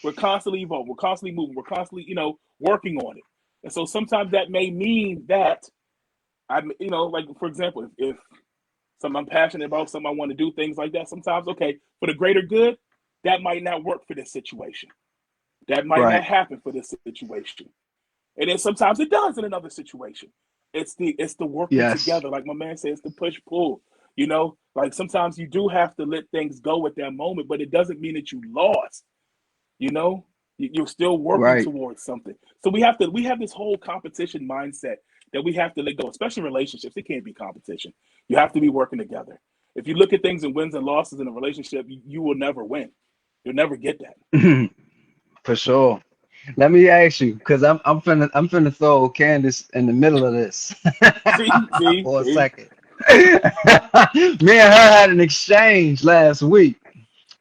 we're constantly evolving, we're constantly moving, we're constantly, working on it. And so sometimes that may mean that like for example, if something I'm passionate about, something I want to do, things like that, sometimes, okay, for the greater good, that might not work for this situation. That might not Right. happen for this situation. And then sometimes it does in another situation. It's the working Yes. together, like my man says, the push pull. Like sometimes you do have to let things go at that moment, but it doesn't mean that you lost. You know, you're still working Right. towards something. So we have this whole competition mindset that we have to let go, especially in relationships. It can't be competition. You have to be working together. If you look at things in wins and losses in a relationship, you will never win. You'll never get that. For sure. Let me ask you, because I'm finna throw Candace in the middle of this See, see, for a see. second. Me and her had an exchange last week.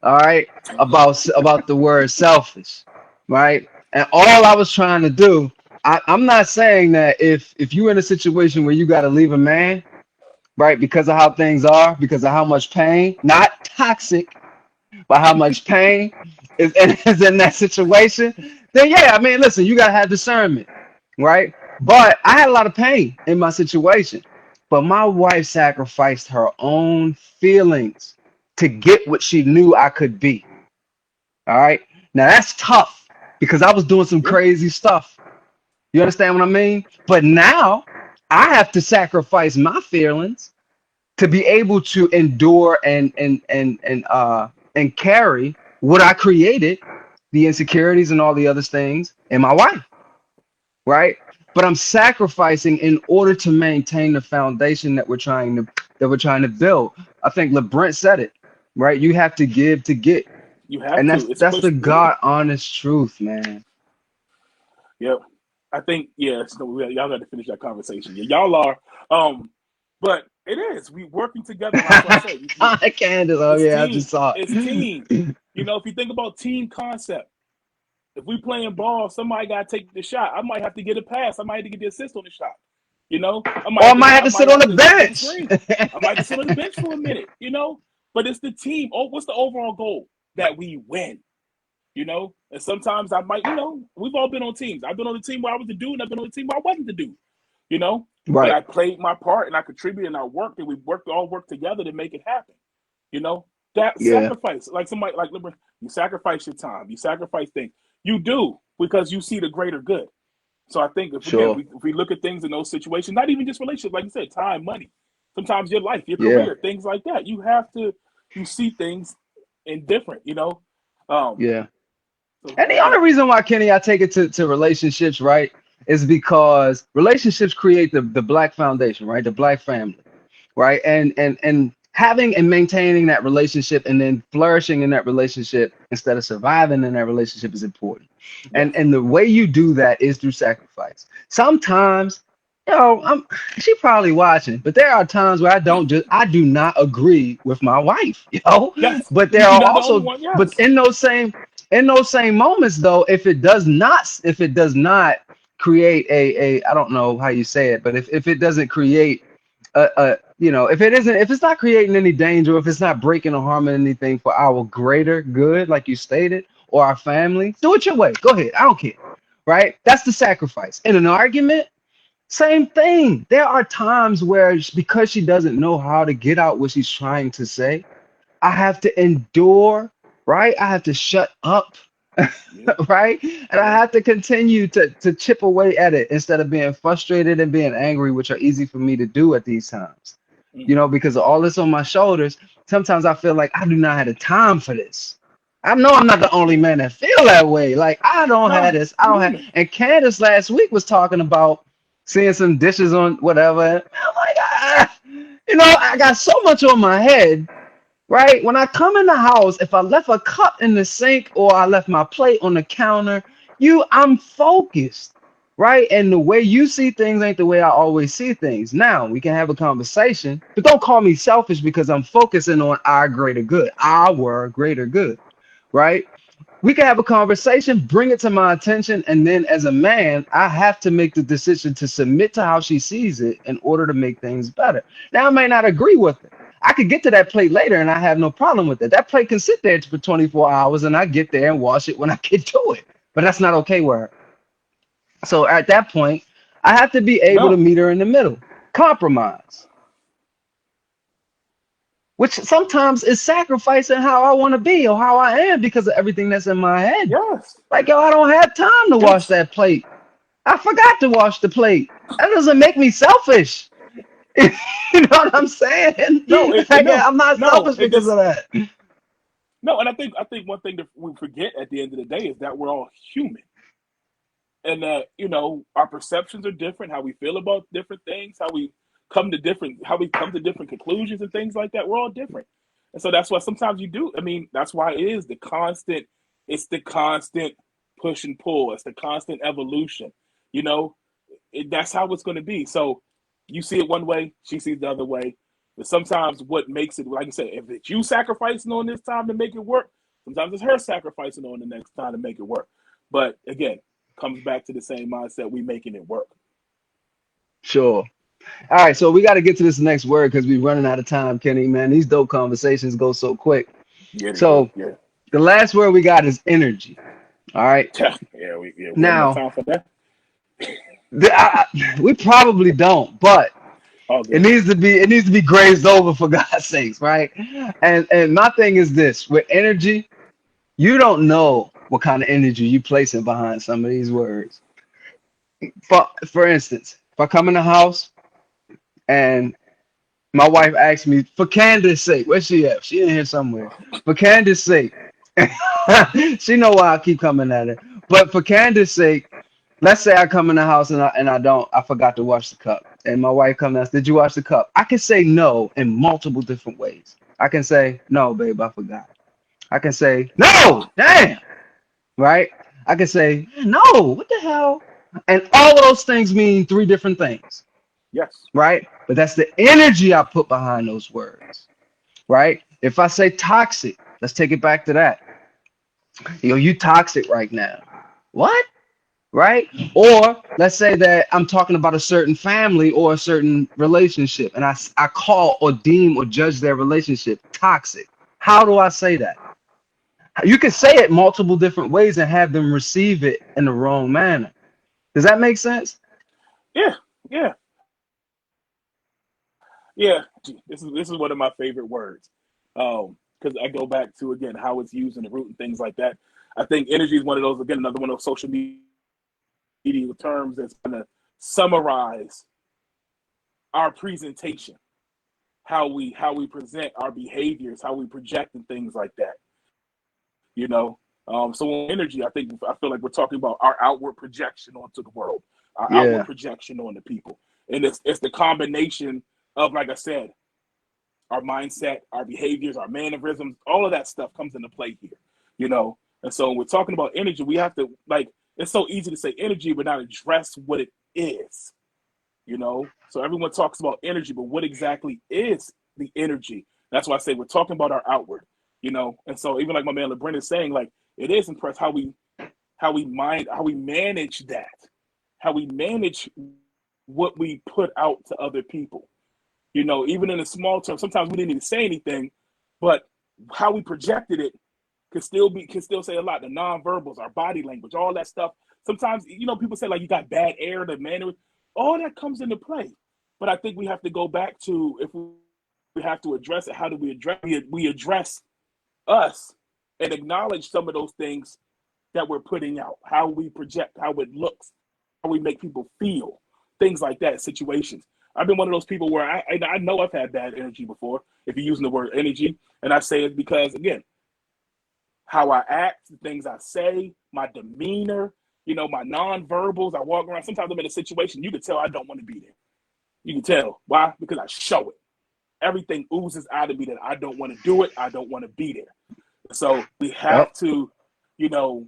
all right, about the word selfish, right? And all I was trying to do, I'm not saying that if you're in a situation where you got to leave a man, right, because of how things are, because of how much pain, not toxic, but how much pain is in that situation, then yeah, I mean, listen, you gotta have discernment, right? But I had a lot of pain in my situation. But my wife sacrificed her own feelings to get what she knew I could be. All right. Now that's tough because I was doing some Yeah, crazy stuff. You understand what I mean? But now I have to sacrifice my feelings to be able to endure and carry what I created, the insecurities and all the other things in my wife, right? But I'm sacrificing in order to maintain the foundation that we're trying to build. I think LeBrent said it, right? You have to give to get. you have And to. It's that's push. the God honest truth, man. Yep. I think yeah. So y'all got to finish that conversation. Yeah, y'all are. But it is. We working together. Like I said, Candace, oh it's yeah, I team. just saw It's team. it. You know, if you think about team concept, if we playing ball, somebody got to take the shot. I might have to get a pass. I might have to get the assist on the shot. You know, I might Or I have to might get. have I to might sit on have the to get the bench. screen. I might have to sit on the bench for a minute. You know, but it's the team. Oh, what's the overall goal? That we win. You know, and sometimes I might. You know, we've all been on teams. I've been on the team where I was the dude, and I've been on the team where I wasn't the dude. You know, but Right. I played my part and I contributed and I worked and we worked all worked together to make it happen. You know, that Yeah. sacrifice, like somebody like you sacrifice your time, you sacrifice things. You do because you see the greater good. So I think if again Sure. if we look at things in those situations, not even just relationships, like you said, time, money, sometimes your life, your Yeah. career, things like that. You see things in different. You know, um. Yeah. So And the yeah, only reason why, Kenny, I take it to relationships, right, is because relationships create the black foundation, right? The black family, right? And having and maintaining that relationship and then flourishing in that relationship instead of surviving in that relationship is important. And yes, and the way you do that is through sacrifice. Sometimes, she probably watching, but there are times where I do not agree with my wife, yes. But there You're are not the only also, one. but Yes. in those same moments though, if it does not create I don't know how you say it, but if it doesn't create if it's not creating any danger, if it's not breaking or harming anything for our greater good, like you stated, or our family, do it your way. Go ahead. I don't care. Right? That's the sacrifice. In an argument, same thing. There are times where because she doesn't know how to get out what she's trying to say, I have to endure, right? I have to shut up, Yeah. right? And I Yeah. have to continue to chip away at it instead of being frustrated and being angry, which are easy for me to do at these times. Mm-hmm. Because of all this on my shoulders, sometimes I feel like I do not have the time for this. I know I'm not the only man that feel that way. Like I don't have No, this. I you don't have. human. And Candace last week was talking about seeing some dishes on whatever. And I'm like, I got so much on my head, right? When I come in the house, if I left a cup in the sink or I left my plate on the counter, I'm focused, right? And the way you see things ain't the way I always see things. Now we can have a conversation, but don't call me selfish because I'm focusing on our greater good, right? We can have a conversation, bring it to my attention, and then as a man, I have to make the decision to submit to how she sees it in order to make things better. Now, I may not agree with it. I could get to that plate later and I have no problem with it. That plate can sit there for 24 hours and I get there and wash it when I get to it. But that's not okay with her. So at that point, I have to be able to No, meet her in the middle, compromise, which sometimes is sacrificing how I want to be or how I am because of everything that's in my head. yes, Like, yo, I don't have time to wash yes. that plate. I forgot to wash the plate. That doesn't make me selfish. You know what I'm saying? No, Like, no, I'm not no. selfish It because just of that. no. And I think one thing that we forget at the end of the day is that we're all human, and that our perceptions are different, how we feel about different things, how we come to different conclusions and things like that. We're all different, and so that's why sometimes you do. I mean, that's why it is the constant. It's the constant push and pull. It's the constant evolution. You know, that's how it's going to be. So you see it one way, she sees the other way. But sometimes what makes it, like I said, if it's you sacrificing on this time to make it work, sometimes it's her sacrificing on the next time to make it work. But again, comes back to the same mindset, we making it work. Sure. All right, so we got to get to this next word because we're running out of time, Kenny. Man, these dope conversations go so quick. Yeah, they do. So Yeah. the last word we got is energy. All right. We have enough Now, time for that. we probably don't, but All it good. needs to be grazed over for God's sakes, right? And my thing is this: with energy, you don't know what kind of energy you placing behind some of these words. For instance, if I come in the house and my wife asked me, for Candace's sake, where's she at? She in here somewhere. For Candace's sake, she know why I keep coming at her. But for Candace's sake, let's say I come in the house and I forgot to wash the cup. And my wife comes and asks, did you wash the cup? I can say no in multiple different ways. I can say, no, babe, I forgot. I can say, no, damn, right? I can say, no, what the hell? And all of those things mean three different things, Yes. right? But that's the energy I put behind those words, right? If I say toxic, let's take it back to that. Yo, you toxic right now. What? Right? Or let's say that I'm talking about a certain family or a certain relationship, and I call or deem or judge their relationship toxic. How do I say that? You can say it multiple different ways and have them receive it in the wrong manner. Does that make sense? Yeah. Yeah. Yeah. This is one of my favorite words. Because I go back to again how it's used in the root and things like that. I think energy is one of those again, another one of those social media terms that's gonna summarize our presentation, how we present our behaviors, how we project and things like that. You know, so energy, I feel like we're talking about our outward projection onto the world, our outward Yeah, projection on the people, and it's the combination of, like I said, our mindset, our behaviors, our mannerisms, all of that stuff comes into play here. You know, and so when we're talking about energy, we have to like. It's so easy to say energy, but not address what it is. You know, so everyone talks about energy, but what exactly is the energy? That's why I say we're talking about our outward. You know, and so even like my man LeBron is saying, like it is impressed how we manage that, how we manage what we put out to other people. You know, even in a small term, sometimes we didn't even say anything, but how we projected it can still say a lot. The nonverbals, our body language, all that stuff. Sometimes, you know, people say like you got bad air, the manner, all that comes into play. But I think we have to go back to if we have to address it. How do we address? We address us and acknowledge some of those things that we're putting out, how we project, how it looks, how we make people feel, things like that, situations. I've been one of those people where I know I've had bad energy before, if you're using the word energy. And I say it because, again, how I act, the things I say, my demeanor, you know, my nonverbals. I walk around. Sometimes I'm in a situation, you can tell I don't want to be there. You can tell. Why? Because I show it. Everything oozes out of me that I don't want to do it. I don't want to be there. So we have yep, to, you know,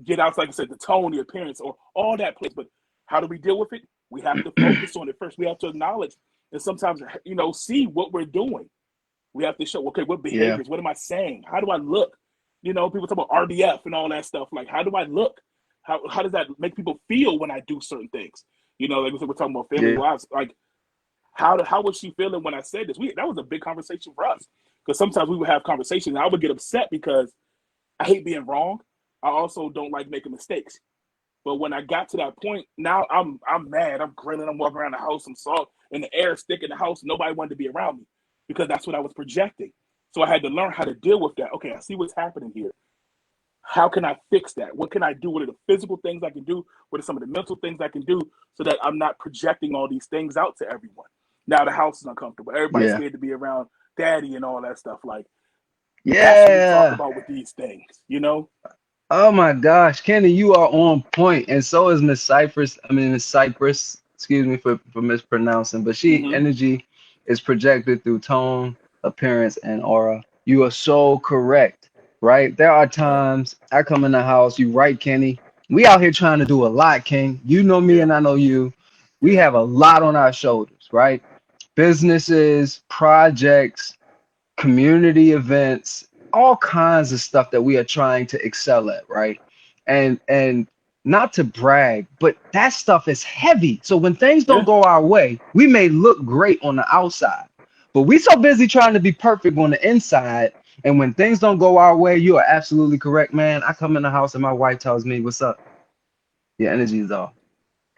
get out, like I said, the tone, the appearance, or all that place. But how do we deal with it? We have to focus on it first. We have to acknowledge and sometimes, you know, see what we're doing. We have to show, okay, what yeah, behaviors? What am I saying? How do I look? You know, people talk about RDF and all that stuff. Like, how do I look? How does that make people feel when I do certain things? You know, like we said, we're talking about family yeah, lives. Like, how was she feeling when I said this? That was a big conversation for us because sometimes we would have conversations. And I would get upset because I hate being wrong. I also don't like making mistakes. But when I got to that point, now I'm mad. I'm grinning. I'm walking around the house. I'm salt in the air, stick in the house. Nobody wanted to be around me because that's what I was projecting. So I had to learn how to deal with that. Okay, I see what's happening here. How can I fix that? What can I do? What are the physical things I can do? What are some of the mental things I can do so that I'm not projecting all these things out to everyone? Now the house is uncomfortable. Everybody's yeah, scared to be around daddy and all that stuff. Like that's what we talk yeah. about with these things, you know? Oh my gosh, Kenny, you are on point, and so is Miss Cypress. I mean, Miss Cypress. Excuse me for mispronouncing, but she Mm-hmm. energy is projected through tone, appearance, and aura. You are so correct, right? There are Right. times I come in the house. You right, Kenny? We out here trying to do a lot, King. You know me, Yeah. and I know you. We Yeah. have a lot on our shoulders, right? businesses, projects, community events, all kinds of stuff that we are trying to excel at, right? And not to brag, but that stuff is heavy. So when things don't Yeah. go our way, we may look great on the outside, but we so busy trying to be perfect on the inside. And when things don't go our way, you are absolutely correct, man. I come in the house and my wife tells me, "What's up? Your energy is off."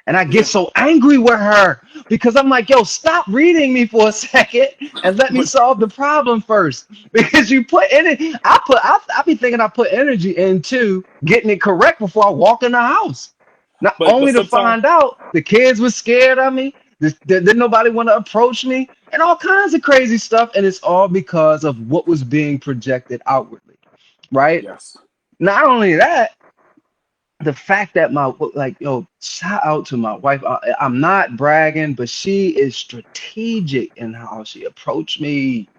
And I get Yeah. so angry with her because I'm like, yo, stop reading me for a second and let me But solve the problem first. Because you put energy, I be thinking I put energy into getting it correct before I walk in the house. Not but only to sometimes, find out the kids were scared of me, didn't nobody want to approach me, and all kinds of crazy stuff. And it's all because of what was being projected outwardly, right? yes. Not only that, the fact that my like yo shout out to my wife. I'm not bragging, but she is strategic in how she approached me.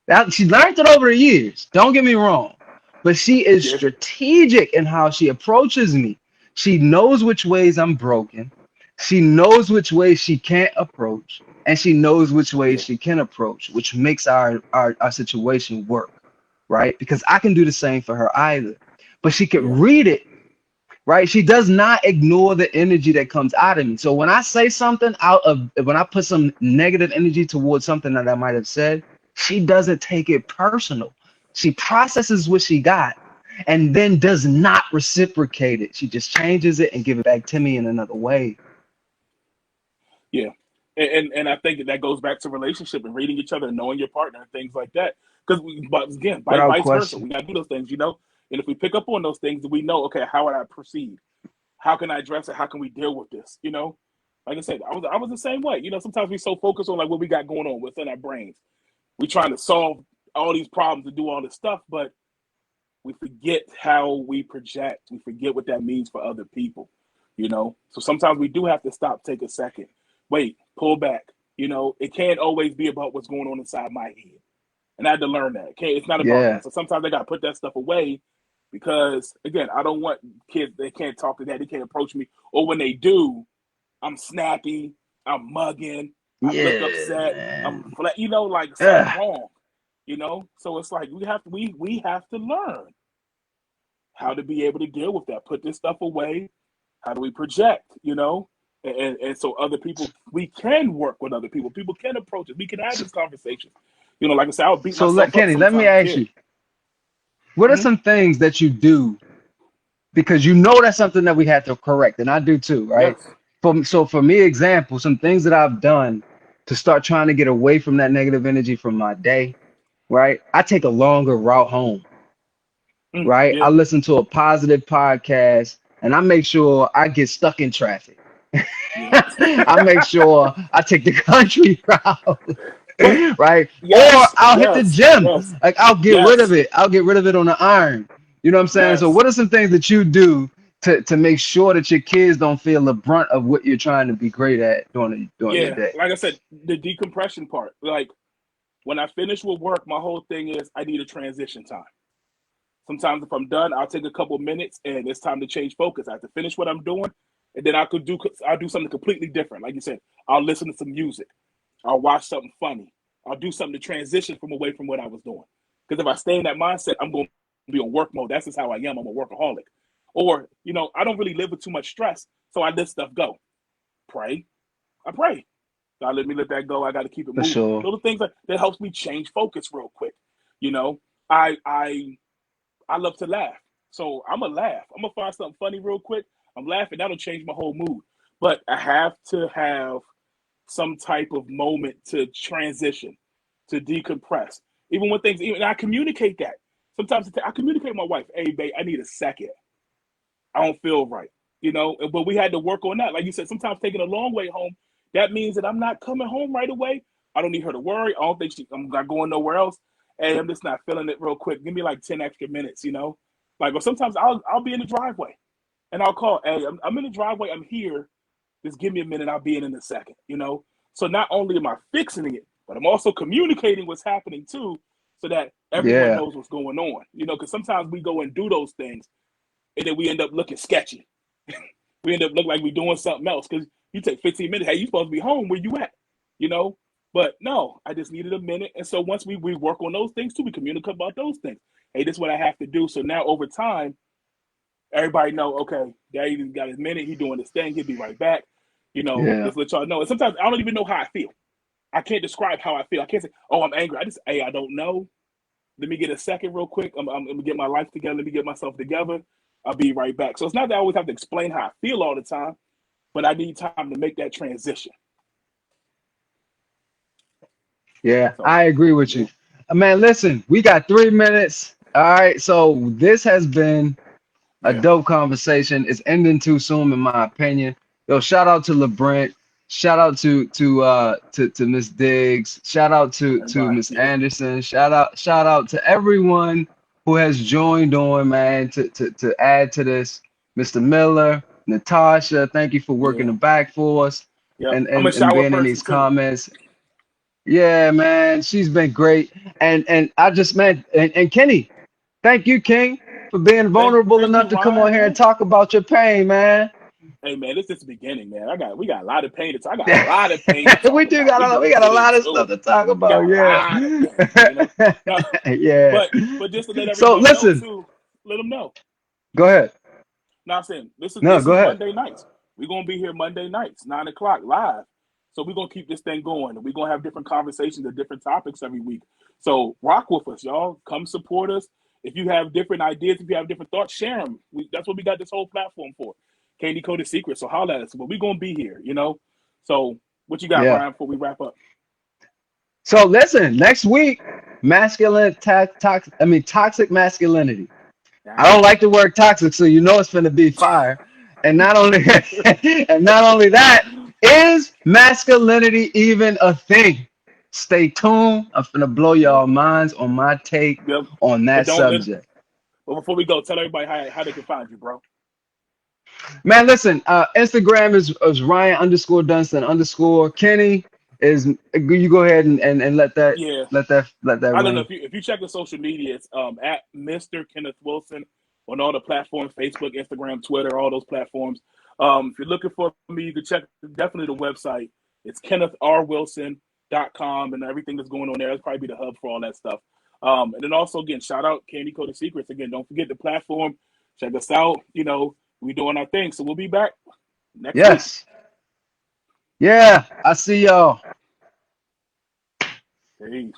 That she learned it over the years, don't get me wrong, but she is Yeah. strategic in how she approaches me. She knows which ways I'm broken, she knows which ways she can't approach, and she knows which ways Yeah. she can approach, which makes our situation work, right? Because I can do the same for her either, but she could Yeah. read it, right? She does not ignore the energy that comes out of me. So when I say something out of, when I put some negative energy towards something that I might have said, she doesn't take it personal. She processes what she got and then does not reciprocate it. She just changes it and give it back to me in another way. Yeah. And I think that goes back to relationship and reading each other and knowing your partner and things like that. Because but again, Without vice versa, question. we gotta do those things, you know. And if we pick up on those things, we know, okay, how would I proceed? How can I address it? How can we deal with this? You know, like I said, I was the same way. You know, sometimes we so focused on like what we got going on within our brains. We trying to solve all these problems and do all this stuff, but we forget how we project. We forget what that means for other people, you know? So sometimes we do have to stop, take a second, wait, pull back. You know, it can't always be about what's going on inside my head. And I had to learn that. It's not about Yeah. that. So sometimes I got to put that stuff away because, again, I don't want kids, they can't talk to that, they can't approach me. Or when they do, I'm snappy, I'm mugging, I look Yeah, upset, I'm, man. you know, like something Ugh. wrong. You know, so it's like we have to learn how to be able to deal with that. Put this stuff away. How do we project? You know, and so other people, we can work with other people. People can approach us. We can have So, this conversation. You know, like I said, I'll beat so let myself up Kenny, let me sometimes. ask Yeah. you, what are Mm-hmm. some things that you do, because you know that's something that we had to correct, and I do too, right? Yes. For me, example, some things that I've done to start trying to get away from that negative energy from my day, right? I take a longer route home, right? I Yeah. listen to a positive podcast and I make sure I get stuck in traffic. Yeah. I make sure I take the country route, But right? Or yes, I'll hit the yes, gym. yes, Like I'll get rid of yes, it. I'll get rid of it on the iron. You know what I'm saying? So yes, what are some things that you do to make sure that your kids don't feel the brunt of what you're trying to be great at during your yeah. day? Like I said, the decompression part. Like when I finish with work, my whole thing is I need a transition time. Sometimes if I'm done, I'll take a couple minutes and it's time to change focus. I have to finish what I'm doing, and then I'll do something completely different. Like you said, I'll listen to some music. I'll watch something funny. I'll do something to transition from away from what I was doing. Because if I stay in that mindset, I'm going to be on work mode. That's just how I am. I'm a workaholic. Or, you know, I don't really live with too much stress, so I let stuff go. Pray. I pray. God, let me let that go. I got to keep it For moving. sure. Little things that helps me change focus real quick. You know, I I I love to laugh. So I'm going to laugh. I'm going to find something funny real quick. I'm laughing. That'll change my whole mood. But I have to have some type of moment to transition, to decompress. Even when things, even I communicate that. Sometimes I communicate with my wife, hey, babe, I need a second. I don't feel right. You know, but we had to work on that. Like you said, sometimes taking a long way home, that means that I'm not coming home right away. I don't need her to worry. I don't think I'm not going nowhere else. Hey, I'm just not feeling it real quick. Give me like 10 extra minutes, you know? Like, but sometimes I'll be in the driveway and I'll call, hey, I'm in the driveway. I'm here. Just give me a minute. I'll be in a second, you know? So not only am I fixing it, but I'm also communicating what's happening too, so that everyone Yeah. knows what's going on, you know? Because sometimes we go and do those things and then we end up looking sketchy. We end up looking like we're doing something else because you take 15 minutes. Hey, you supposed to be home. Where you at? You know? But no, I just needed a minute. And so once we work on those things too, we communicate about those things. Hey, this is what I have to do. So now over time, everybody know, okay, Daddy got his minute. He doing his thing. He'll be right back. Yeah. Just let y'all know. And sometimes I don't even know how I feel. I can't describe how I feel. I can't say, oh, I'm angry. Hey, I don't know. Let me get a second real quick. I'm gonna get my life together. Let me get myself together. I'll be right back. So it's not that I always have to explain how I feel all the time, but I need time to make that transition. Yeah, So I agree with yeah, you. Man, listen, we got 3 minutes. All right, so this has been a yeah, dope conversation. It's ending too soon, in my opinion. Yo, shout out to LeBrent. Shout out to Miss Diggs. Shout out to everybody, Miss yeah, Anderson. Shout out to everyone who has joined on, man, to add to this. Mr. Miller, Natasha, thank you for working yeah, the back for us yep. and I'm a and, and shower being in person these too. comments. Yeah, man, she's been great. And I just man and Kenny, thank you, King, for being vulnerable Thank enough you, to come Ryan, on here and man. talk about your pain, man. Hey man, this is the beginning, man. We got a lot of pain to talk. I got a lot of pain to We talk do about. got We we gonna got a get lot of into stuff it. to talk We about, got a yeah. lot of pain. Yeah. But just to let So everybody know listen, too, let them know. go ahead. Now I'm saying this is No, this go is ahead. Monday nights. We're gonna be here Monday nights, 9 o'clock live. So we're gonna keep this thing going. We're gonna have different conversations and different topics every week. So rock with us, y'all. Come support us. If you have different ideas, if you have different thoughts, share them. That's what we got this whole platform for. Candy Coded Secrets. So holla at us. But we're gonna be here. So what you got, Yeah. Ryan, before we wrap up? So listen, next week, toxic masculinity. I don't Dang. like the word toxic, so you know it's gonna be fire. And not only and not only that, is masculinity even a thing? Stay tuned. I'm gonna blow Yeah. y'all minds on my take Yep. on But that don't let subject. but before we go, tell everybody how they can find you, bro. Man, listen, Instagram is Ryan underscore Dunston underscore Kenny is you go ahead and Yeah. let that I don't know ring. if you check the social media, it's at Mr. Kenneth Wilson on all the platforms, Facebook, Instagram, Twitter, all those platforms. If you're looking for me, you can check definitely the website. It's KennethRWilson.com and everything that's going on there. That's probably be the hub for all that stuff. And then also again, shout out Candy Coded Secrets. Again, don't forget the platform. Check us out. We doing our thing. So we'll be back next week. Yes. Yeah. I see y'all. Peace.